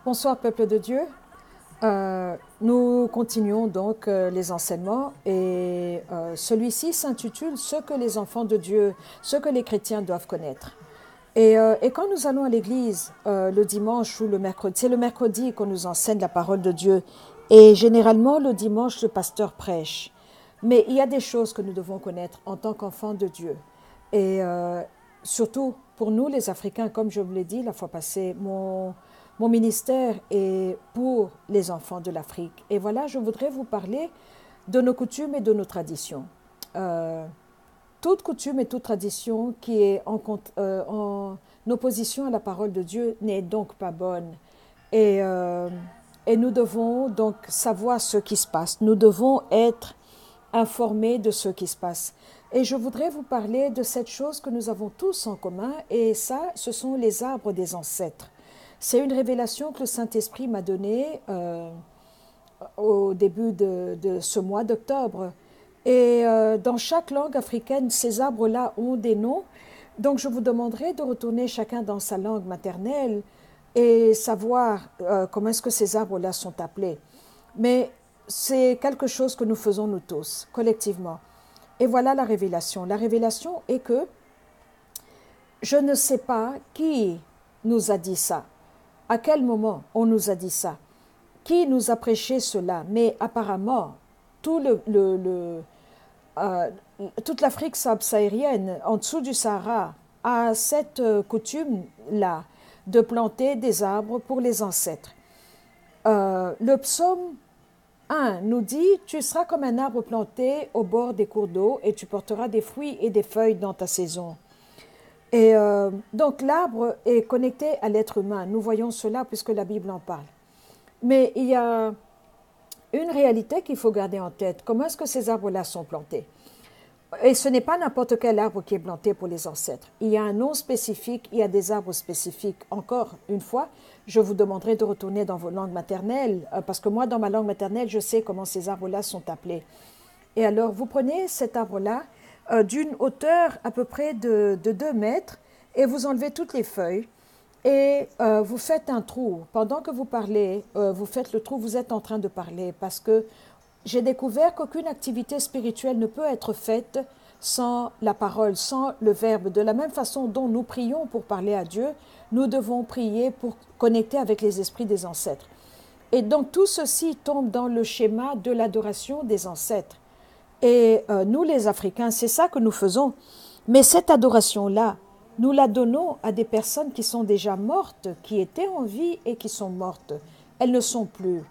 Bonsoir peuple de Dieu. Nous continuons donc les enseignements et celui-ci s'intitule Ce que les enfants de Dieu, ce que les chrétiens doivent connaître. Et quand nous allons à l'église le dimanche ou le mercredi, c'est le mercredi qu'on nous enseigne la parole de Dieu et généralement le dimanche le pasteur prêche. Mais il y a des choses que nous devons connaître en tant qu'enfants de Dieu. Et surtout pour nous les Africains, comme je vous l'ai dit la fois passée, mon ministère est pour les enfants de l'Afrique. Et voilà, je voudrais vous parler de nos coutumes et de nos traditions. Euh, Toute coutume et toute tradition qui est en opposition à la parole de Dieu n'est donc pas bonne. Et, euh, et nous devons donc savoir ce qui se passe. Nous devons être informés de ce qui se passe. Et je voudrais vous parler de cette chose que nous avons tous en commun, et ça, ce sont les arbres des ancêtres. C'est une révélation que le Saint-Esprit m'a donnée au début de ce mois d'octobre. Et dans chaque langue africaine, ces arbres-là ont des noms. Donc je vous demanderai de retourner chacun dans sa langue maternelle et savoir comment est-ce que ces arbres-là sont appelés. Mais c'est quelque chose que nous faisons nous tous, collectivement. Et voilà la révélation. La révélation est que je ne sais pas qui nous a dit ça, à quel moment on nous a dit ça, qui nous a prêché cela, mais apparemment, tout euh, toute l'Afrique subsaharienne, en dessous du Sahara, a cette coutume-là de planter des arbres pour les ancêtres. Le psaume 1 nous dit, tu seras comme un arbre planté au bord des cours d'eau et tu porteras des fruits et des feuilles dans ta saison. Et donc l'arbre est connecté à l'être humain. Nous voyons cela puisque la Bible en parle. Mais il y a une réalité qu'il faut garder en tête. Comment est-ce que ces arbres-là sont plantés? Et ce n'est pas n'importe quel arbre qui est planté pour les ancêtres. Il y a un nom spécifique, il y a des arbres spécifiques. Encore une fois, je vous demanderai de retourner dans vos langues maternelles, parce que moi, dans ma langue maternelle, je sais comment ces arbres-là sont appelés. Et alors, vous prenez cet arbre-là d'une hauteur à peu près de 2 mètres et vous enlevez toutes les feuilles et vous faites un trou. Pendant que vous parlez, vous faites le trou, vous êtes en train de parler parce que j'ai découvert qu'aucune activité spirituelle ne peut être faite sans la parole, sans le verbe. De la même façon dont nous prions pour parler à Dieu, nous devons prier pour connecter avec les esprits des ancêtres. Et donc tout ceci tombe dans le schéma de l'adoration des ancêtres. Et nous les Africains, c'est ça que nous faisons. Mais cette adoration-là, nous la donnons à des personnes qui sont déjà mortes, qui étaient en vie et qui sont mortes. Elles ne sont plus.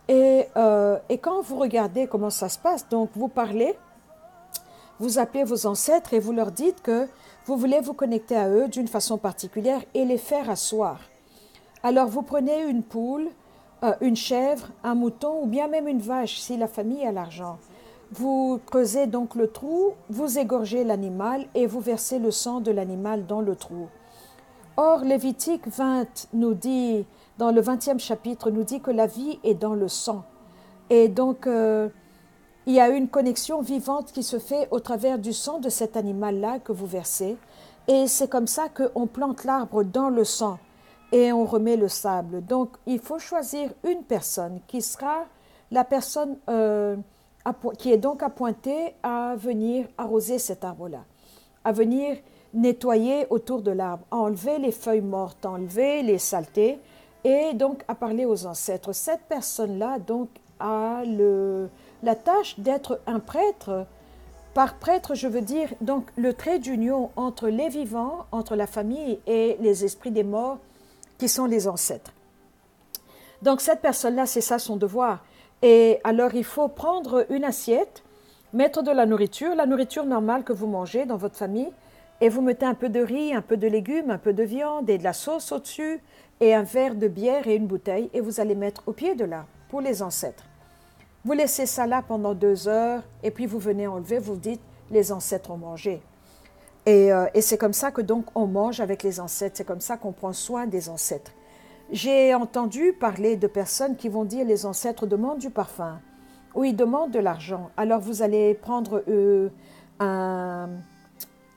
Et quand vous regardez comment ça se passe, donc vous parlez, vous appelez vos ancêtres et vous leur dites que vous voulez vous connecter à eux d'une façon particulière et les faire asseoir. Alors vous prenez une poule, une chèvre, un mouton ou bien même une vache si la famille a l'argent. Vous creusez donc le trou, vous égorgez l'animal et vous versez le sang de l'animal dans le trou. Or, Lévitique 20 nous dit, dans le 20e chapitre, nous dit que la vie est dans le sang. Et donc, il y a une connexion vivante qui se fait au travers du sang de cet animal-là que vous versez. Et c'est comme ça qu'on plante l'arbre dans le sang et on remet le sable. Donc, il faut choisir une personne qui sera la personne qui est donc appointée à venir arroser cet arbre-là, à venir nettoyer autour de l'arbre, enlever les feuilles mortes, enlever les saletés et donc à parler aux ancêtres. Cette personne-là donc a la tâche d'être un prêtre. Par prêtre, je veux dire donc le trait d'union entre les vivants, entre la famille et les esprits des morts qui sont les ancêtres. Donc cette personne-là, c'est ça son devoir. Et alors il faut prendre une assiette, mettre de la nourriture normale que vous mangez dans votre famille, et vous mettez un peu de riz, un peu de légumes, un peu de viande et de la sauce au-dessus, et un verre de bière et une bouteille, et vous allez mettre au pied de l'arbre pour les ancêtres. Vous laissez ça là pendant 2 heures, et puis vous venez enlever, vous dites, les ancêtres ont mangé. Et c'est comme ça que donc on mange avec les ancêtres, c'est comme ça qu'on prend soin des ancêtres. J'ai entendu parler de personnes qui vont dire les ancêtres demandent du parfum, ou ils demandent de l'argent. Alors vous allez prendre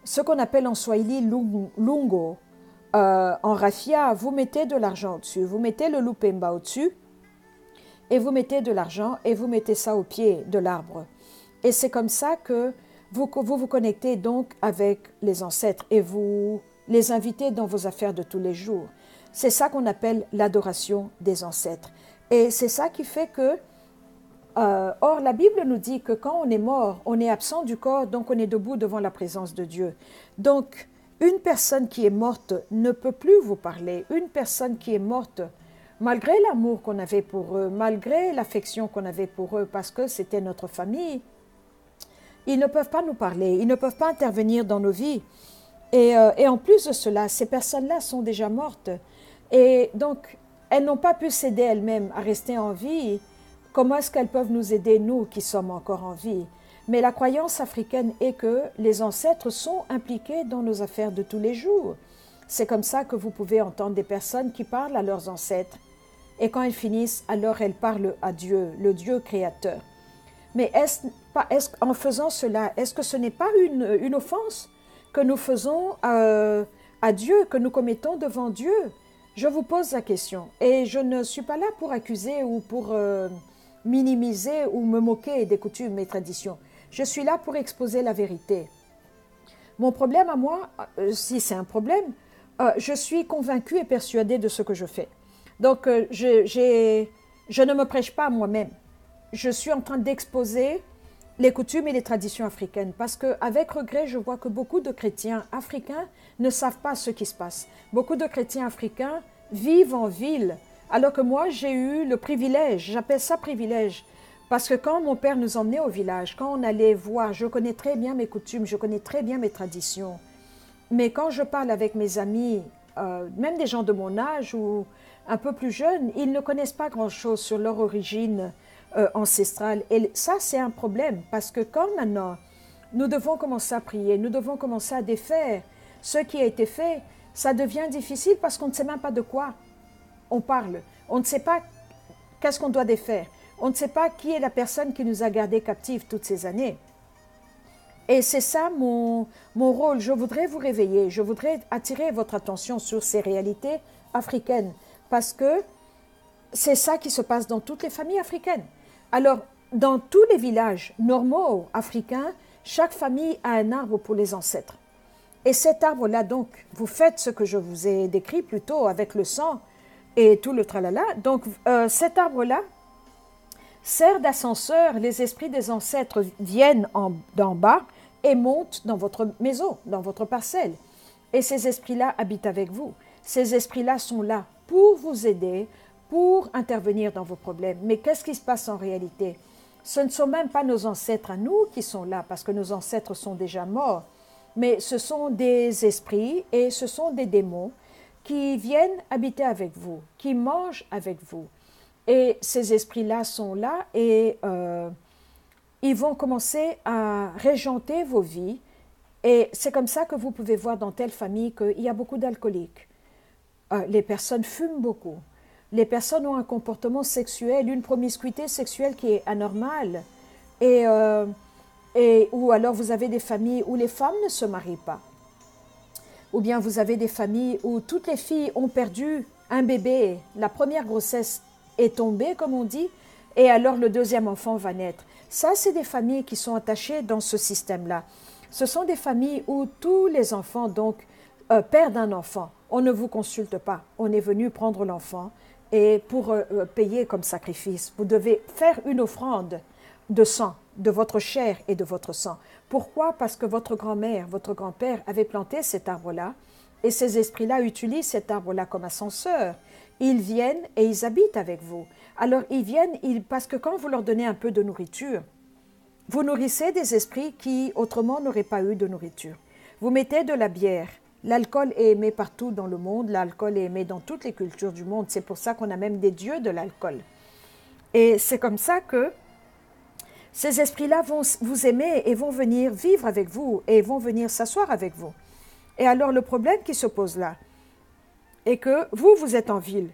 ce qu'on appelle en swahili lungo, en raffia, vous mettez de l'argent au-dessus, vous mettez le lupemba au-dessus, et vous mettez de l'argent et vous mettez ça au pied de l'arbre. Et c'est comme ça que vous connectez donc avec les ancêtres et vous les invitez dans vos affaires de tous les jours. C'est ça qu'on appelle l'adoration des ancêtres. Et c'est ça qui fait que, or la Bible nous dit que quand on est mort, on est absent du corps, donc on est debout devant la présence de Dieu. Donc, une personne qui est morte ne peut plus vous parler. Une personne qui est morte, malgré l'amour qu'on avait pour eux, malgré l'affection qu'on avait pour eux, parce que c'était notre famille, ils ne peuvent pas nous parler, ils ne peuvent pas intervenir dans nos vies. Et en plus de cela, ces personnes-là sont déjà mortes. Et donc, elles n'ont pas pu s'aider elles-mêmes à rester en vie. Comment est-ce qu'elles peuvent nous aider, nous qui sommes encore en vie? Mais la croyance africaine est que les ancêtres sont impliqués dans nos affaires de tous les jours. C'est comme ça que vous pouvez entendre des personnes qui parlent à leurs ancêtres. Et quand elles finissent, alors elles parlent à Dieu, le Dieu créateur. Mais en faisant cela, est-ce que ce n'est pas une offense que nous faisons à Dieu, que nous commettons devant Dieu? Je vous pose la question. Et je ne suis pas là pour accuser ou pour minimiser ou me moquer des coutumes et traditions. Je suis là pour exposer la vérité. Mon problème à moi, si c'est un problème, je suis convaincue et persuadée de ce que je fais. Donc, je ne me prêche pas à moi-même. Je suis en train d'exposer les coutumes et les traditions africaines parce qu'avec regret, je vois que beaucoup de chrétiens africains ne savent pas ce qui se passe. Beaucoup de chrétiens africains vivent en ville, alors que moi, j'ai eu le privilège, j'appelle ça privilège, parce que quand mon père nous emmenait au village, quand on allait voir, je connais très bien mes coutumes, je connais très bien mes traditions, mais quand je parle avec mes amis, même des gens de mon âge ou un peu plus jeunes, ils ne connaissent pas grand-chose sur leur origine ancestrale. Et ça, c'est un problème, parce que quand maintenant, nous devons commencer à prier, nous devons commencer à défaire ce qui a été fait, ça devient difficile parce qu'on ne sait même pas de quoi on parle. On ne sait pas qu'est-ce qu'on doit défaire. On ne sait pas qui est la personne qui nous a gardés captifs toutes ces années. Et c'est ça mon rôle. Je voudrais vous réveiller, je voudrais attirer votre attention sur ces réalités africaines, parce que c'est ça qui se passe dans toutes les familles africaines. Alors, dans tous les villages normaux africains, chaque famille a un arbre pour les ancêtres. Et cet arbre-là, donc, vous faites ce que je vous ai décrit plus tôt avec le sang et tout le tralala. Donc, cet arbre-là sert d'ascenseur. Les esprits des ancêtres viennent d'en bas et montent dans votre maison, dans votre parcelle. Et ces esprits-là habitent avec vous. Ces esprits-là sont là pour vous aider, pour intervenir dans vos problèmes. Mais qu'est-ce qui se passe en réalité? Ce ne sont même pas nos ancêtres à nous qui sont là, parce que nos ancêtres sont déjà morts, mais ce sont des esprits et ce sont des démons qui viennent habiter avec vous, qui mangent avec vous. Et ces esprits-là sont là et ils vont commencer à régenter vos vies. Et c'est comme ça que vous pouvez voir dans telle famille qu'il y a beaucoup d'alcooliques. Les personnes fument beaucoup. Les personnes ont un comportement sexuel, une promiscuité sexuelle qui est anormale. Ou alors vous avez des familles où les femmes ne se marient pas. Ou bien vous avez des familles où toutes les filles ont perdu un bébé. La première grossesse est tombée, comme on dit, et alors le deuxième enfant va naître. Ça, c'est des familles qui sont attachées dans ce système-là. Ce sont des familles où tous les enfants, donc, perdent un enfant. On ne vous consulte pas. On est venu prendre l'enfant et pour payer comme sacrifice. Vous devez faire une offrande de sang, de votre chair et de votre sang. Pourquoi? Parce que votre grand-mère, votre grand-père avait planté cet arbre-là et ces esprits-là utilisent cet arbre-là comme ascenseur. Ils viennent et ils habitent avec vous. Alors ils viennent, parce que quand vous leur donnez un peu de nourriture, vous nourrissez des esprits qui autrement n'auraient pas eu de nourriture. Vous mettez de la bière. L'alcool est aimé partout dans le monde, l'alcool est aimé dans toutes les cultures du monde. C'est pour ça qu'on a même des dieux de l'alcool. Et c'est comme ça que ces esprits-là vont vous aimer et vont venir vivre avec vous et vont venir s'asseoir avec vous. Et alors le problème qui se pose là est que vous êtes en ville,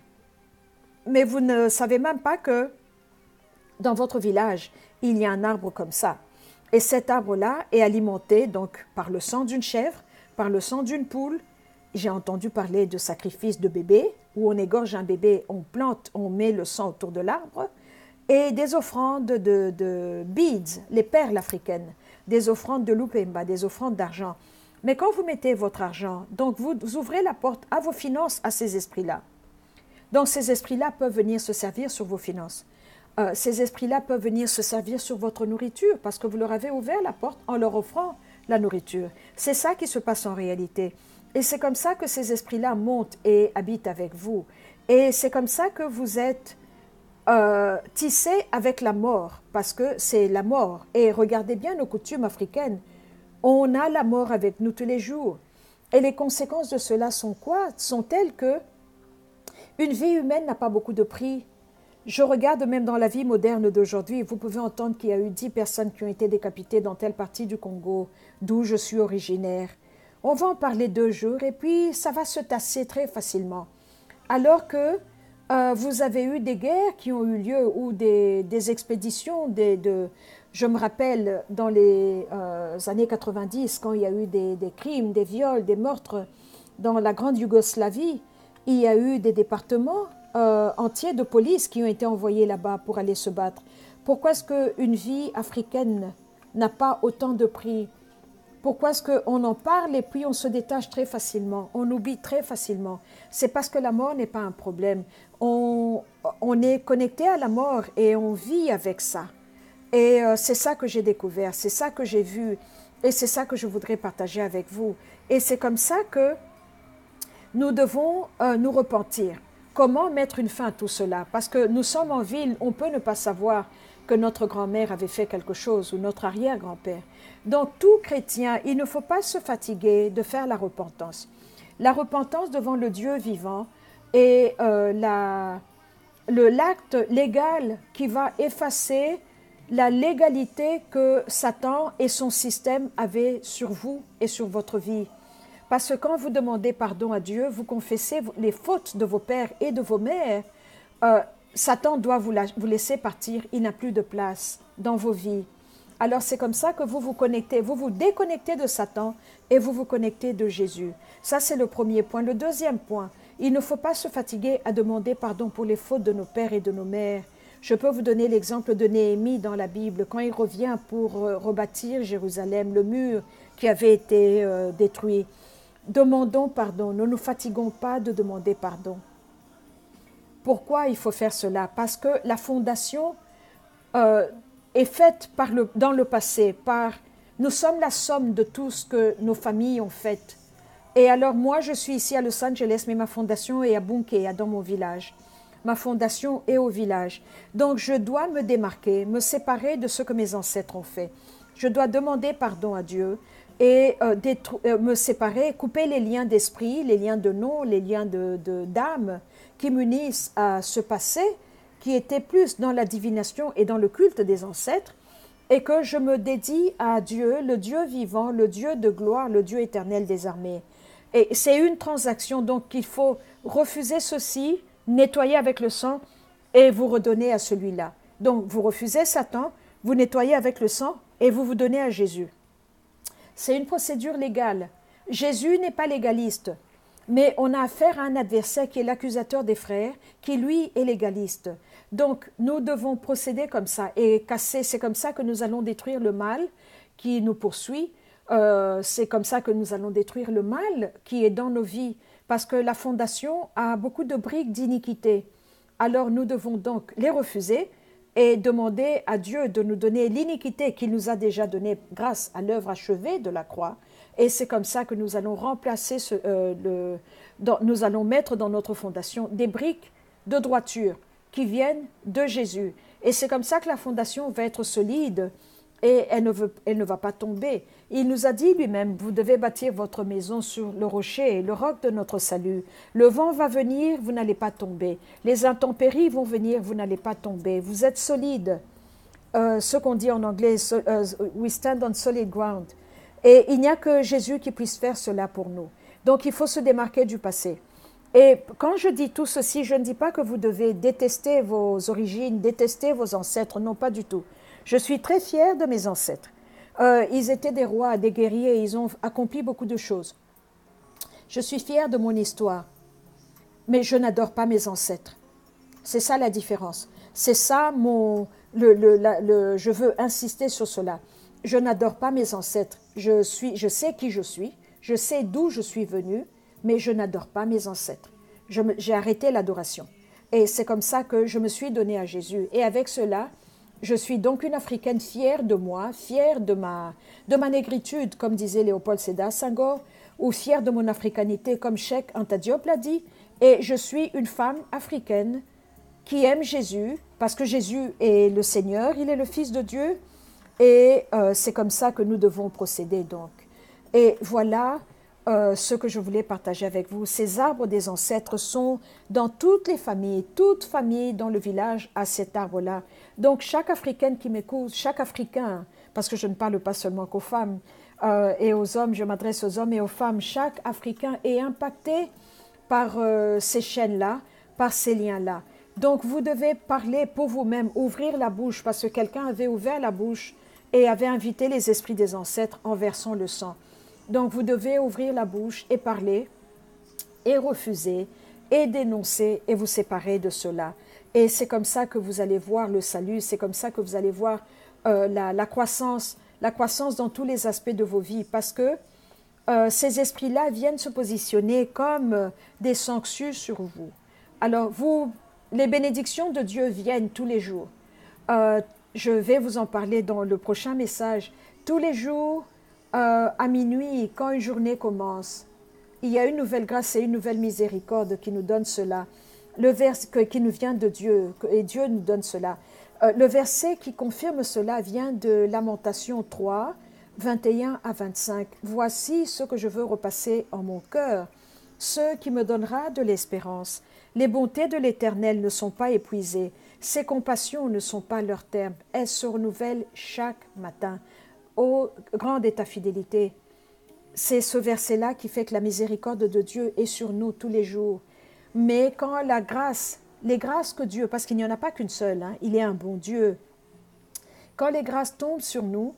mais vous ne savez même pas que dans votre village, il y a un arbre comme ça. Et cet arbre-là est alimenté donc par le sang d'une chèvre, par le sang d'une poule j'ai entendu parler de sacrifices de bébés, où on égorge un bébé, on plante, on met le sang autour de l'arbre, et des offrandes de beads, les perles africaines, des offrandes de lupemba, des offrandes d'argent. Mais quand vous mettez votre argent, donc vous ouvrez la porte à vos finances, à ces esprits-là. Donc ces esprits-là peuvent venir se servir sur vos finances. Ces esprits-là peuvent venir se servir sur votre nourriture, parce que vous leur avez ouvert la porte en leur offrant la nourriture. C'est ça qui se passe en réalité. Et c'est comme ça que ces esprits-là montent et habitent avec vous. Et c'est comme ça que vous êtes tissés avec la mort, parce que c'est la mort. Et regardez bien nos coutumes africaines. On a la mort avec nous tous les jours. Et les conséquences de cela sont quoi? Sont telles que une vie humaine n'a pas beaucoup de prix. Je regarde même dans la vie moderne d'aujourd'hui, vous pouvez entendre qu'il y a eu 10 personnes qui ont été décapitées dans telle partie du Congo, d'où je suis originaire. On va en parler 2 jours et puis ça va se tasser très facilement. Alors que vous avez eu des guerres qui ont eu lieu ou des expéditions, je me rappelle dans les années 90, quand il y a eu des crimes, des viols, des meurtres dans la grande Yougoslavie, il y a eu des départements entiers de police qui ont été envoyés là-bas pour aller se battre. Pourquoi est-ce qu'une vie africaine n'a pas autant de prix? Pourquoi est-ce qu'on en parle et puis on se détache très facilement, on oublie très facilement? C'est parce que la mort n'est pas un problème. On est connecté à la mort et on vit avec ça. Et c'est ça que j'ai découvert, c'est ça que j'ai vu et c'est ça que je voudrais partager avec vous. Et c'est comme ça que nous devons nous repentir. Comment mettre une fin à tout cela? Parce que nous sommes en ville, on peut ne pas savoir que notre grand-mère avait fait quelque chose ou notre arrière-grand-père. Donc, tout chrétien, il ne faut pas se fatiguer de faire la repentance. La repentance devant le Dieu vivant est l'acte légal qui va effacer la légalité que Satan et son système avaient sur vous et sur votre vie. Parce que quand vous demandez pardon à Dieu, vous confessez les fautes de vos pères et de vos mères, Satan doit vous laisser partir, il n'a plus de place dans vos vies. Alors c'est comme ça que vous vous connectez, vous vous déconnectez de Satan et vous vous connectez de Jésus. Ça c'est le premier point. Le deuxième point, il ne faut pas se fatiguer à demander pardon pour les fautes de nos pères et de nos mères. Je peux vous donner l'exemple de Néhémie dans la Bible, quand il revient pour rebâtir Jérusalem, le mur qui avait été détruit. Demandons pardon, ne nous fatiguons pas de demander pardon. Pourquoi il faut faire cela? Parce que la fondation est faite dans le passé. Nous sommes la somme de tout ce que nos familles ont fait. Et alors moi, je suis ici à Los Angeles, mais ma fondation est à Bunké, dans mon village. Ma fondation est au village. Donc je dois me démarquer, me séparer de ce que mes ancêtres ont fait. Je dois demander pardon à Dieu et me séparer, couper les liens d'esprit, les liens de nom, les liens d'âme qui m'unissent à ce passé qui était plus dans la divination et dans le culte des ancêtres, et que je me dédie à Dieu, le Dieu vivant, le Dieu de gloire, le Dieu éternel des armées. Et c'est une transaction, donc il faut refuser ceci, nettoyer avec le sang et vous redonner à celui-là. Donc vous refusez Satan, vous nettoyez avec le sang et vous vous donnez à Jésus. C'est une procédure légale. Jésus n'est pas légaliste, mais on a affaire à un adversaire qui est l'accusateur des frères, qui lui est légaliste. Donc nous devons procéder comme ça et casser, c'est comme ça que nous allons détruire le mal qui nous poursuit, c'est comme ça que nous allons détruire le mal qui est dans nos vies, parce que la fondation a beaucoup de briques d'iniquité. Alors nous devons donc les refuser et demander à Dieu de nous donner l'iniquité qu'il nous a déjà donnée grâce à l'œuvre achevée de la croix. Et c'est comme ça que nous allons remplacer, nous allons mettre dans notre fondation des briques de droiture qui viennent de Jésus. Et c'est comme ça que la fondation va être solide et elle ne va pas tomber. Il nous a dit lui-même, vous devez bâtir votre maison sur le rocher, le roc de notre salut. Le vent va venir, vous n'allez pas tomber. Les intempéries vont venir, vous n'allez pas tomber. Vous êtes solide. Ce qu'on dit en anglais, we stand on solid ground. Et il n'y a que Jésus qui puisse faire cela pour nous. Donc il faut se démarquer du passé. Et quand je dis tout ceci, je ne dis pas que vous devez détester vos origines, détester vos ancêtres, non pas du tout. Je suis très fière de mes ancêtres. Ils étaient des rois, des guerriers, ils ont accompli beaucoup de choses. Je suis fière de mon histoire, mais je n'adore pas mes ancêtres. C'est ça la différence. C'est ça je veux insister sur cela. Je n'adore pas mes ancêtres. Je sais qui je sais d'où je suis venue, mais je n'adore pas mes ancêtres. J'ai arrêté l'adoration. Et c'est comme ça que je me suis donnée à Jésus. Et avec cela, je suis donc une Africaine fière de moi, fière de ma négritude, comme disait Léopold Sédar Senghor, ou fière de mon africanité, comme Cheikh Anta Diop l'a dit. Et je suis une femme africaine qui aime Jésus, parce que Jésus est le Seigneur, il est le Fils de Dieu, et c'est comme ça que nous devons procéder donc. Et voilà ce que je voulais partager avec vous. Ces arbres des ancêtres sont dans toutes les familles, toute famille dans le village a cet arbre-là. Donc chaque Africaine qui m'écoute, chaque Africain, parce que je ne parle pas seulement qu'aux femmes et aux hommes, je m'adresse aux hommes et aux femmes, chaque Africain est impacté par ces chaînes-là, par ces liens-là. Donc vous devez parler pour vous-même, ouvrir la bouche, parce que quelqu'un avait ouvert la bouche et avait invité les esprits des ancêtres en versant le sang. Donc vous devez ouvrir la bouche et parler, et refuser, et dénoncer, et vous séparer de cela. Et c'est comme ça que vous allez voir le salut, c'est comme ça que vous allez voir la croissance dans tous les aspects de vos vies, parce que ces esprits-là viennent se positionner comme des sanctuaires sur vous. Alors les bénédictions de Dieu viennent tous les jours. Je vais vous en parler dans le prochain message. Tous les jours, à minuit, quand une journée commence, il y a une nouvelle grâce et une nouvelle miséricorde qui nous donne cela. Le verset qui nous vient de Dieu, et Dieu nous donne cela. Le verset qui confirme cela vient de Lamentation 3, 21 à 25. Voici ce que je veux repasser en mon cœur, ce qui me donnera de l'espérance. Les bontés de l'Éternel ne sont pas épuisées, ses compassions ne sont pas leur terme, elles se renouvellent chaque matin. Ô grande est ta fidélité. C'est ce verset-là qui fait que la miséricorde de Dieu est sur nous tous les jours. Mais quand les grâces que Dieu, parce qu'il n'y en a pas qu'une seule, hein, il est un bon Dieu, quand les grâces tombent sur nous,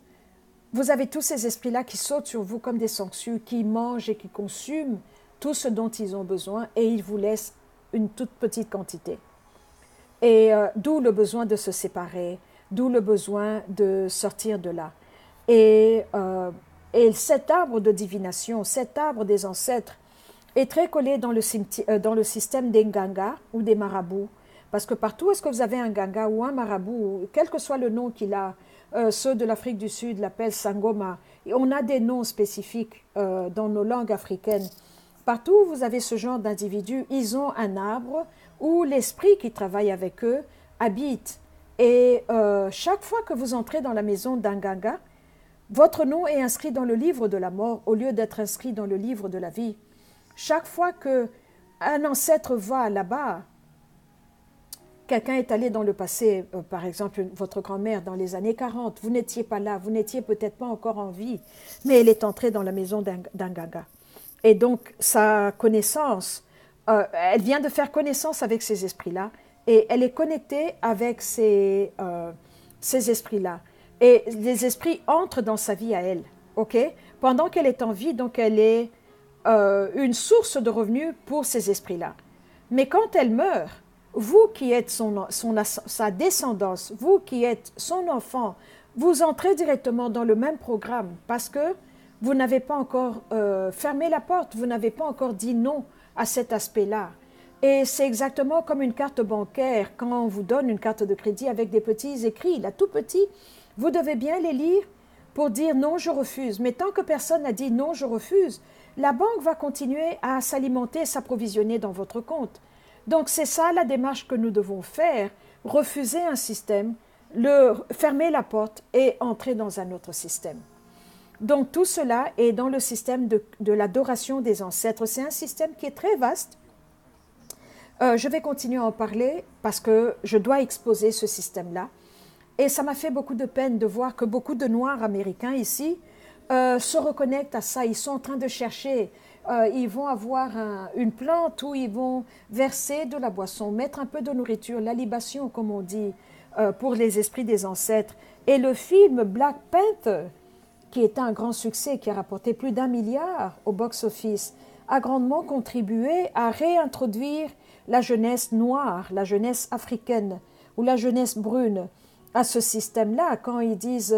vous avez tous ces esprits-là qui sautent sur vous comme des sangsues, qui mangent et qui consument tout ce dont ils ont besoin et ils vous laissent une toute petite quantité. Et d'où le besoin de se séparer, d'où le besoin de sortir de là. Et cet arbre de divination, cet arbre des ancêtres, est très collé dans le système des Nganga ou des marabouts. Parce que partout où est-ce que vous avez un Nganga ou un marabout, quel que soit le nom qu'il a, ceux de l'Afrique du Sud l'appellent Sangoma. Et on a des noms spécifiques dans nos langues africaines. Partout où vous avez ce genre d'individus, ils ont un arbre où l'esprit qui travaille avec eux habite. Et chaque fois que vous entrez dans la maison d'un Nganga, votre nom est inscrit dans le livre de la mort au lieu d'être inscrit dans le livre de la vie. Chaque fois qu'un ancêtre va là-bas, quelqu'un est allé dans le passé, par exemple votre grand-mère dans les années 40, vous n'étiez pas là, vous n'étiez peut-être pas encore en vie, mais elle est entrée dans la maison d'un Nganga. Et donc sa connaissance, elle vient de faire connaissance avec ces esprits-là, et elle est connectée avec ces esprits-là. Et les esprits entrent dans sa vie à elle, ok? Pendant qu'elle est en vie, donc elle est une source de revenus pour ces esprits-là. Mais quand elle meurt, vous qui êtes sa descendance, vous qui êtes son enfant, vous entrez directement dans le même programme parce que vous n'avez pas encore fermé la porte, vous n'avez pas encore dit non à cet aspect-là. Et c'est exactement comme une carte bancaire, quand on vous donne une carte de crédit avec des petits écrits, là tout petit, vous devez bien les lire pour dire non, je refuse. Mais tant que personne n'a dit non, je refuse, la banque va continuer à s'alimenter, s'approvisionner dans votre compte. Donc c'est ça la démarche que nous devons faire, refuser un système, fermer la porte et entrer dans un autre système. Donc tout cela est dans le système de l'adoration des ancêtres. C'est un système qui est très vaste. Je vais continuer à en parler parce que je dois exposer ce système-là. Et ça m'a fait beaucoup de peine de voir que beaucoup de Noirs américains ici se reconnectent à ça. Ils sont en train de chercher. Ils vont avoir une plante où ils vont verser de la boisson, mettre un peu de nourriture, la libation, comme on dit, pour les esprits des ancêtres. Et le film Black Panther, qui est un grand succès, qui a rapporté plus d'1 milliard au box-office, a grandement contribué à réintroduire la jeunesse noire, la jeunesse africaine ou la jeunesse brune à ce système-là, quand ils disent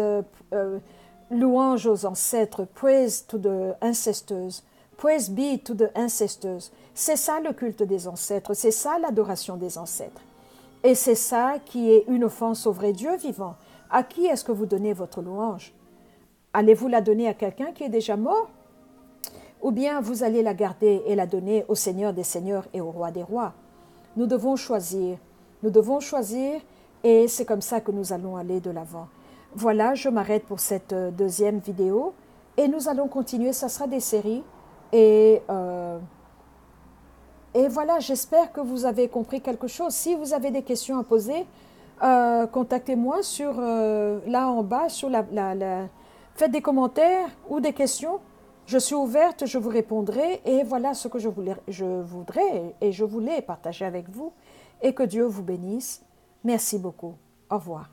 louange aux ancêtres, praise to the ancestors, praise be to the ancestors. C'est ça le culte des ancêtres, c'est ça l'adoration des ancêtres. Et c'est ça qui est une offense au vrai Dieu vivant. À qui est-ce que vous donnez votre louange? Allez-vous la donner à quelqu'un qui est déjà mort? Ou bien vous allez la garder et la donner au Seigneur des Seigneurs et au Roi des Rois? Nous devons choisir. Nous devons choisir et c'est comme ça que nous allons aller de l'avant. Voilà, je m'arrête pour cette deuxième vidéo et nous allons continuer. Ça sera des séries et voilà, j'espère que vous avez compris quelque chose. Si vous avez des questions à poser, contactez-moi sur là en bas, sur faites des commentaires ou des questions. Je suis ouverte, je vous répondrai et voilà ce que je voudrais et je voulais partager avec vous et que Dieu vous bénisse. Merci beaucoup. Au revoir.